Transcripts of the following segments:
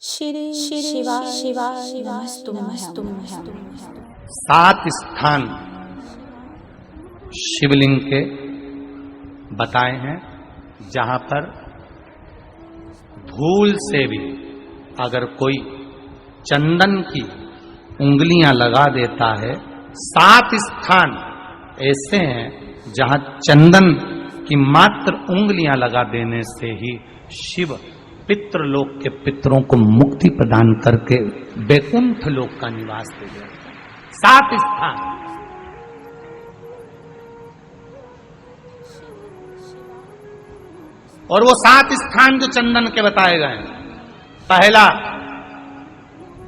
श्री शिवा शिवा नमस्तुभ्यं। 7 स्थान शिवलिंग के बताए हैं जहां पर भूल से भी अगर कोई चंदन की उंगलियां लगा देता है, 7 स्थान ऐसे हैं जहां चंदन की मात्र उंगलियां लगा देने से ही शिव पितृलोक के पितरों को मुक्ति प्रदान करके वैकुंठ लोक का निवास दे देते हैं। 7 स्थान। और वो 7 स्थान जो चंदन के बताए गए हैं, पहला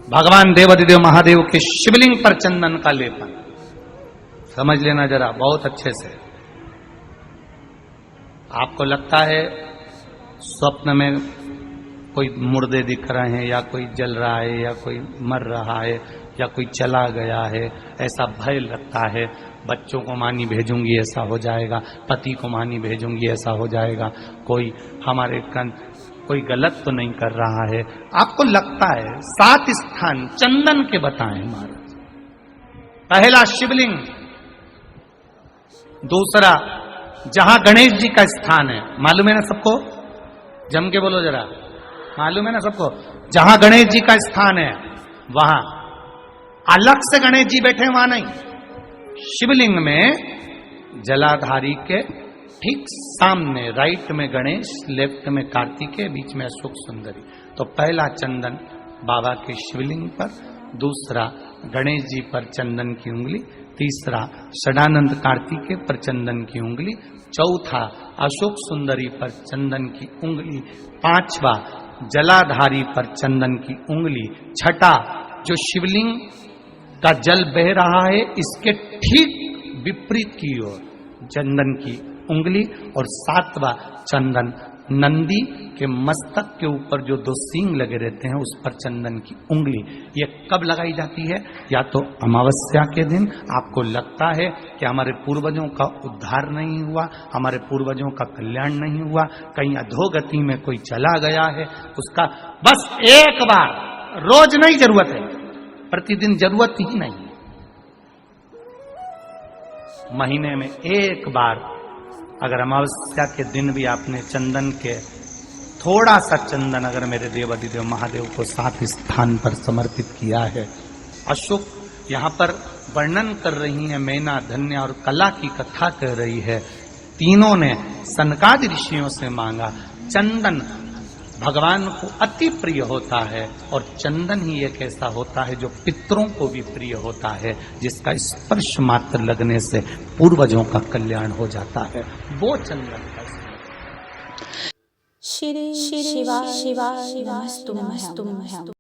भगवान देवाधिदेव महादेव के शिवलिंग पर चंदन का लेपन। समझ लेना जरा बहुत अच्छे से। आपको लगता है स्वप्न में कोई मुर्दे दिख रहे हैं, या कोई जल रहा है, या कोई मर रहा है, या कोई चला गया है, ऐसा भय लगता है। बच्चों को मानी भेजूंगी ऐसा हो जाएगा, पति को मानी भेजूंगी ऐसा हो जाएगा, कोई हमारे कोई गलत तो नहीं कर रहा है। आपको लगता है 7 स्थान चंदन के बताए महाराज। पहला शिवलिंग, दूसरा जहां गणेश जी का स्थान है, मालूम है ना सबको? जम के बोलो जरा, मालूम है ना सबको? जहां गणेश जी का स्थान है वहां अलग से गणेश जी बैठे, वहां नहीं। शिवलिंग में जलाधारी के ठीक सामने राइट में गणेश, लेफ्ट में कार्तिकेय, बीच में अशोक सुंदरी। तो पहला चंदन बाबा के शिवलिंग पर, दूसरा गणेश जी पर चंदन की उंगली, तीसरा षडानंद कार्तिकेय पर चंदन की उंगली, चौथा अशोक सुंदरी पर चंदन की उंगली, पांचवा जलाधारी पर चंदन की उंगली, छठा जो शिवलिंग का जल बह रहा है इसके ठीक विपरीत की ओर चंदन की उंगली, और 7वां चंदन नंदी के मस्तक के ऊपर जो 2 सींग लगे रहते हैं उस पर चंदन की उंगली। ये कब लगाई जाती है? या तो अमावस्या के दिन। आपको लगता है कि हमारे पूर्वजों का उद्धार नहीं हुआ, हमारे पूर्वजों का कल्याण नहीं हुआ, कहीं अधोगति में कोई चला गया है, उसका बस एक बार, रोज नहीं जरूरत है, प्रतिदिन जरूरत ही नहीं, महीने में एक बार अगर अमावस्या के दिन भी आपने चंदन के थोड़ा सा चंदन अगर मेरे देवाधिदेव महादेव को 7 स्थान पर समर्पित किया है। अशोक यहाँ पर वर्णन कर रही है, मैना, धन्य और कला की कथा कह रही है। तीनों ने सनकादि ऋषियों से मांगा। चंदन भगवान को अति प्रिय होता है, और चंदन ही एक ऐसा होता है जो पितरों को भी प्रिय होता है, जिसका स्पर्श मात्र लगने से पूर्वजों का कल्याण हो जाता है। वो चंदन का श्री शिवा नमस्तुभ्यं।